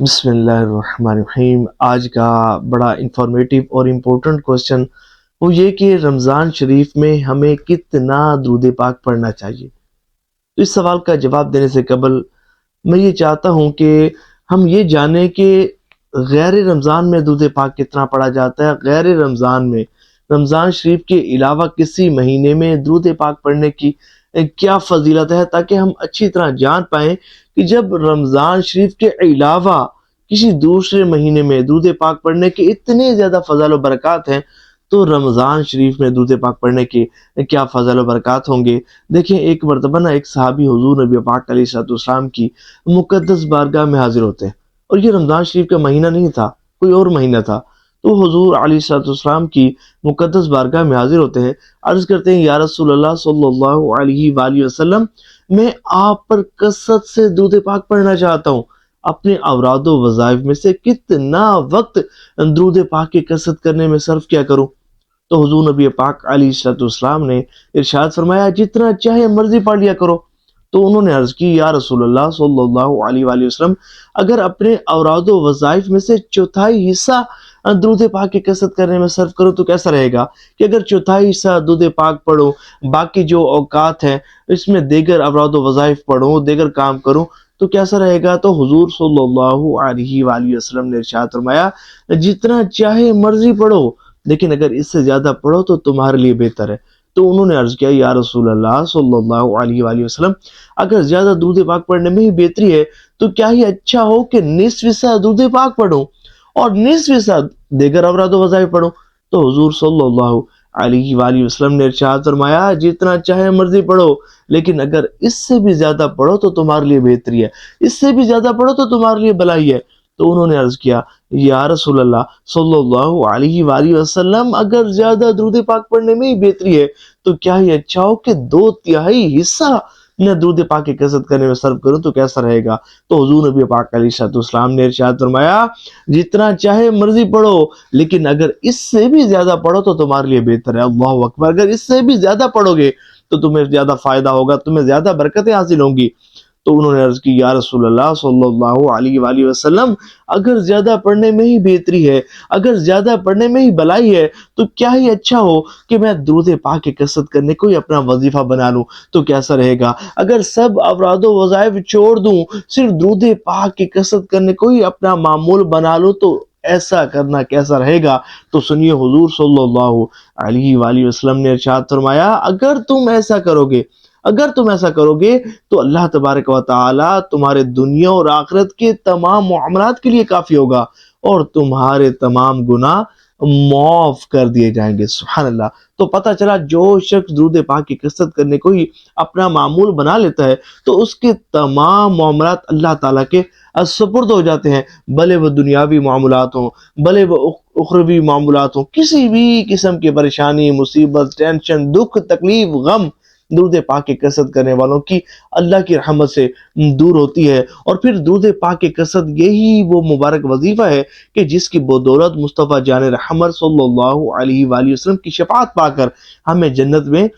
بسم اللہ الرحمن الرحیم۔ آج کا بڑا انفارمیٹیو اور امپورٹنٹ کوسچن وہ یہ کہ رمضان شریف میں ہمیں کتنا درود پاک پڑھنا چاہیے۔ اس سوال کا جواب دینے سے قبل میں یہ چاہتا ہوں کہ ہم یہ جانیں کہ غیر رمضان میں درود پاک کتنا پڑھا جاتا ہے۔ غیر رمضان میں رمضان شریف کے علاوہ کسی مہینے میں درود پاک پڑھنے کی کیا فضیلت ہے، تاکہ ہم اچھی طرح جان پائیں کہ جب رمضان شریف کے علاوہ کسی دوسرے مہینے میں درود پاک پڑھنے کے اتنے زیادہ فضائل و برکات ہیں، تو رمضان شریف میں درود پاک پڑھنے کے کیا فضائل و برکات ہوں گے۔ دیکھیں، ایک مرتبہ ایک صحابی حضور نبی پاک علیہ السلام کی مقدس بارگاہ میں حاضر ہوتے ہیں، اور یہ رمضان شریف کا مہینہ نہیں تھا، کوئی اور مہینہ تھا۔ تو حضور علیہ السلام کی مقدس بارگاہ میں حاضر ہوتے ہیں، عرض کرتے ہیں، یا رسول اللہ صلی اللہ علیہ وآلہ وسلم، میں آپ پر کثرت سے درود پاک پڑھنا چاہتا ہوں، اپنے اوراد و وظائف میں سے کتنا وقت درود پاک کی کثرت کرنے میں صرف کیا کروں؟ تو حضور نبی پاک علیہ السلام نے ارشاد فرمایا، جتنا چاہے مرضی پڑھ لیا کرو۔ تو انہوں نے عرض کی، یا رسول اللہ صلی اللہ علیہ وآلہ وسلم، اگر اپنے اوراد و وظائف میں سے چوتھائی حصہ درود پاک کی کثرت کرنے میں صرف کرو تو کیسا رہے گا؟ کہ اگر چوتھائی حصہ درود پاک پڑھو، باقی جو اوقات ہیں اس میں دیگر اوراد و وظائف پڑھو، دیگر کام کرو، تو کیسا رہے گا؟ تو حضور صلی اللہ علیہ وآلہ وسلم نے ارشاد فرمایا، جتنا چاہے مرضی پڑھو، لیکن اگر اس سے زیادہ پڑھو تو تمہارے لیے بہتر ہے۔ تو انہوں نے عرض کیا، یا رسول اللہ صلی اللہ علیہ وآلہ وسلم، اگر زیادہ درود پاک پڑھنے میں ہی بہتری ہے تو کیا ہی اچھا ہو کہ نصف حصہ درود پاک پڑھوں اور نصف حصہ دیگر اوراد و وظائف پڑھوں۔ تو حضور صلی اللہ علیہ وآلہ وسلم نے ارشاد فرمایا، جتنا چاہے مرضی پڑھو، لیکن اگر اس سے بھی زیادہ پڑھو تو تمہارے لیے بہتری ہے، اس سے بھی زیادہ پڑھو تو تمہارے لیے بھلائی ہے۔ تو انہوں نے عرض کیا، یا رسول اللہ صلی اللہ علیہ وآلہ وسلم، اگر زیادہ درود پاک پڑھنے میں ہی بہتری ہے تو کیا ہی اچھا ہو کہ 2/3 حصہ میں درود پاک کی کثرت کرنے میں صرف کروں تو کیسا رہے گا؟ تو حضور نبی پاک علیہ السلام نے ارشاد فرمایا، جتنا چاہے مرضی پڑھو، لیکن اگر اس سے بھی زیادہ پڑھو تو تمہارے لیے بہتر ہے۔ اللہ اکبر! اگر اس سے بھی زیادہ پڑھو گے تو تمہیں زیادہ فائدہ ہوگا، تمہیں زیادہ برکتیں حاصل ہوں گی۔ تو انہوں نے عرض کی، یا رسول اللہ صلی اللہ علیہ وآلہ وسلم، اگر زیادہ پڑھنے میں ہی بہتری ہے، اگر زیادہ پڑھنے میں ہی بھلائی ہے، تو کیا ہی اچھا ہو کہ میں درود پاک کی کثرت کرنے کو ہی اپنا وظیفہ بنا لوں تو کیسا رہے گا؟ اگر سب اوراد و وظائف چھوڑ دوں، صرف درود پاک کی کثرت کرنے کو ہی اپنا معمول بنا لوں تو ایسا کرنا کیسا رہے گا؟ تو سنیے، حضور صلی اللہ علیہ وآلہ وسلم نے ارشاد فرمایا، اگر تم ایسا کرو گے تو اللہ تبارک و تعالی تمہارے دنیا اور آخرت کے تمام معاملات کے لیے کافی ہوگا، اور تمہارے تمام گناہ معاف کر دیے جائیں گے۔ سبحان اللہ! تو پتہ چلا، جو شخص درود پاک کی کثرت کرنے کو ہی اپنا معمول بنا لیتا ہے تو اس کے تمام معاملات اللہ تعالیٰ کے سپرد ہو جاتے ہیں، بھلے وہ دنیاوی معاملات ہوں، بھلے وہ اخروی معاملات ہوں، کسی بھی قسم کی پریشانی، مصیبت، ٹینشن، دکھ، تکلیف، غم، درود پاک کی کثرت کرنے والوں کی اللہ کی رحمت سے دور ہوتی ہے۔ اور پھر درود پاک کی کثرت یہی وہ مبارک وظیفہ ہے کہ جس کی بدولت مصطفیٰ جان رحمت صلی اللہ علیہ وآلہ وسلم کی شفاعت پا کر ہمیں جنت میں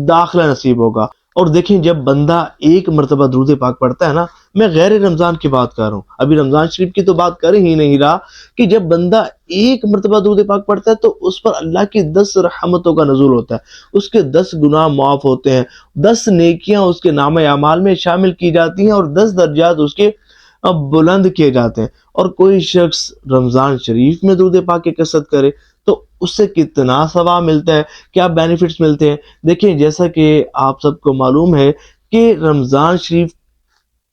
داخلہ نصیب ہوگا۔ اور دیکھیں، جب بندہ ایک مرتبہ درود پاک پڑھتا ہے نا، میں غیر رمضان کی بات کر رہا ہوں، ابھی رمضان شریف کی تو بات کر ہی نہیں رہا، کہ جب بندہ ایک مرتبہ درود پاک پڑھتا ہے تو اس پر اللہ کی 10 رحمتوں کا نزول ہوتا ہے، اس کے 10 گناہ معاف ہوتے ہیں، 10 نیکیاں اس کے نامہ اعمال میں شامل کی جاتی ہیں، اور 10 درجات اس کے بلند کیے جاتے ہیں۔ اور کوئی شخص رمضان شریف میں درود پاک کی کثرت کرے تو اس سے کتنا ثواب ملتا ہے، کیا بینیفٹس ملتے ہیں؟ دیکھیں، جیسا کہ آپ سب کو معلوم ہے کہ رمضان شریف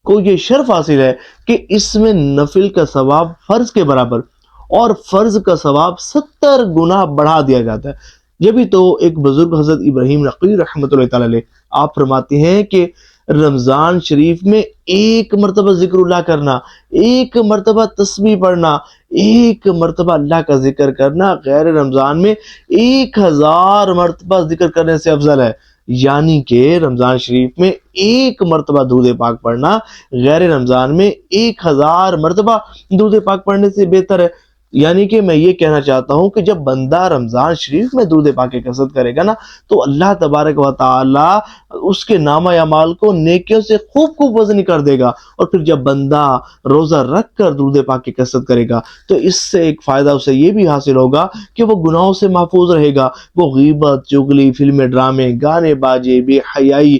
کو یہ شرف حاصل ہے کہ اس میں نفل کا ثواب فرض کے برابر اور فرض کا ثواب 70 گنا بڑھا دیا جاتا ہے۔ جبھی تو ایک بزرگ حضرت ابراہیم نقوی رحمۃ اللہ تعالی علیہ، آپ فرماتے ہیں کہ رمضان شریف میں ایک مرتبہ ذکر اللہ کرنا، ایک مرتبہ تسبیح پڑھنا، ایک مرتبہ اللہ کا ذکر کرنا غیر رمضان میں 1000 مرتبہ ذکر کرنے سے افضل ہے۔ یعنی کہ رمضان شریف میں ایک مرتبہ درود پاک پڑھنا غیر رمضان میں 1000 مرتبہ درود پاک پڑھنے سے بہتر ہے۔ یعنی کہ میں یہ کہنا چاہتا ہوں کہ جب بندہ رمضان شریف میں درود پاک کی کثرت کرے گا نا تو اللہ تبارک و تعالی اس کے نامہ اعمال کو نیکیوں سے خوب خوب وزنی کر دے گا. اور پھر جب بندہ روزہ رکھ کر درود پاک کی کثرت کرے گا تو اس سے ایک فائدہ اسے یہ بھی حاصل ہوگا کہ وہ گناہوں سے محفوظ رہے گا. وہ غیبت، چغلی، فلمیں، ڈرامے، گانے باجے، بے حیائی،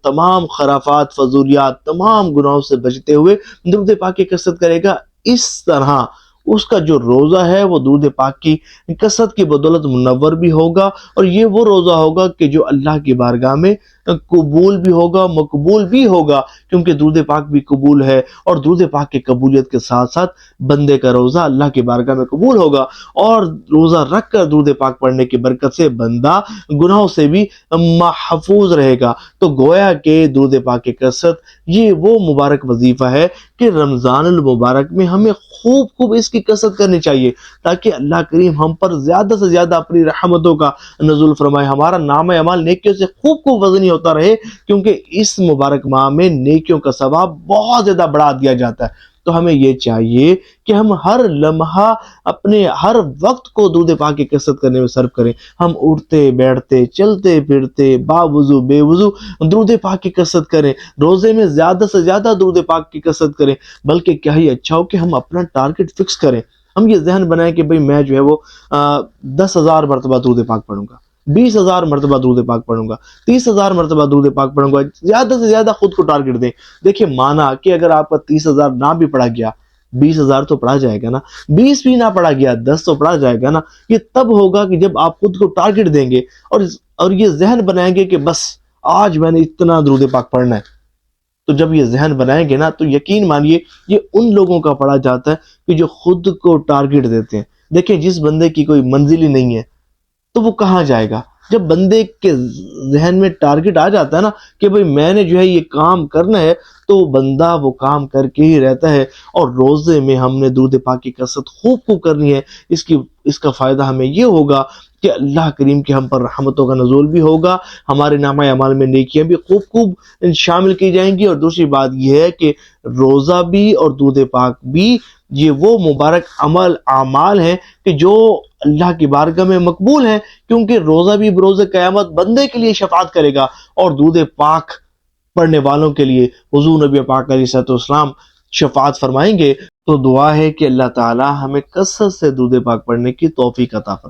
تمام خرافات، فضولیات، تمام گناہوں سے بچتے ہوئے درود پاک کی کثرت کرے گا. اس طرح اس کا جو روزہ ہے وہ درود پاک کی کثرت کی بدولت منور بھی ہوگا، اور یہ وہ روزہ ہوگا کہ جو اللہ کی بارگاہ میں قبول بھی ہوگا، مقبول بھی ہوگا، کیونکہ درود پاک بھی قبول ہے. اور درود پاک کی قبولیت کے ساتھ ساتھ بندے کا روزہ اللہ کی بارگاہ میں قبول ہوگا. اور روزہ رکھ کر درود پاک پڑھنے کی برکت سے بندہ گناہوں سے بھی محفوظ رہے گا. تو گویا کہ درود پاک کی کثرت یہ وہ مبارک وظیفہ ہے کہ رمضان المبارک میں ہمیں خوب خوب اس کی کثرت کرنی چاہیے، تاکہ اللہ کریم ہم پر زیادہ سے زیادہ اپنی رحمتوں کا نزول فرمائے، ہمارا نامہ اعمال نیکیوں سے خوب خوب وزنی ہوتا رہے، کیونکہ اس مبارک ماہ میں نیکیوں کا ثواب بہت زیادہ بڑھا دیا جاتا ہے. تو ہمیں یہ چاہیے کہ ہم ہر لمحہ اپنے ہر وقت کو درود پاک کی کثرت کرنے میں صرف کریں. ہم اٹھتے بیٹھتے چلتے پھرتے باوضو بے وضو درود پاک کی کثرت کریں. روزے میں زیادہ سے زیادہ درود پاک کی کثرت کریں. بلکہ کیا ہی اچھا ہو کہ ہم اپنا ٹارگٹ فکس کریں. ہم یہ ذہن بنائیں کہ بھئی میں جو ہے وہ 10,000 مرتبہ درود پاک پڑھوں گا، 20,000 مرتبہ درود پاک پڑھوں گا، 30,000 مرتبہ درود پاک پڑھوں گا. زیادہ سے زیادہ خود کو ٹارگٹ دیں. دیکھیں مانا کہ اگر آپ کا 30,000 نہ بھی پڑھا گیا، 20,000 تو پڑھا جائے گا نا، 20 بھی نہ پڑھا گیا، 10 تو پڑھا جائے گا نا. یہ تب ہوگا کہ جب آپ خود کو ٹارگٹ دیں گے اور یہ ذہن بنائیں گے کہ بس آج میں نے اتنا درود پاک پڑھنا ہے. تو جب یہ ذہن بنائیں گے نا تو یقین مانیے یہ ان لوگوں کا پڑھا جاتا ہے کہ جو خود کو ٹارگٹ دیتے ہیں. دیکھیں جس بندے کی کوئی منزل ہی نہیں ہے تو وہ کہاں جائے گا؟ جب بندے کے ذہن میں ٹارگٹ آ جاتا ہے نا کہ بھئی میں نے جو ہے یہ کام کرنا ہے، تو بندہ وہ کام کر کے ہی رہتا ہے. اور روزے میں ہم نے درود پاک کی کثرت خوب خوب کرنی ہے. اس کا فائدہ ہمیں یہ ہوگا کہ اللہ کریم کے ہم پر رحمتوں کا نزول بھی ہوگا، ہمارے نامہ اعمال میں نیکیاں بھی خوب خوب شامل کی جائیں گی. اور دوسری بات یہ ہے کہ روزہ بھی اور درود پاک بھی یہ وہ مبارک اعمال ہیں کہ جو اللہ کی بارگاہ میں مقبول ہیں، کیونکہ روزہ بھی بروز قیامت بندے کے لیے شفاعت کرے گا، اور درود پاک پڑھنے والوں کے لیے حضور نبی پاک علیہ السلام شفاعت فرمائیں گے. تو دعا ہے کہ اللہ تعالی ہمیں کثرت سے درود پاک پڑھنے کی توفیق عطا فرمائے.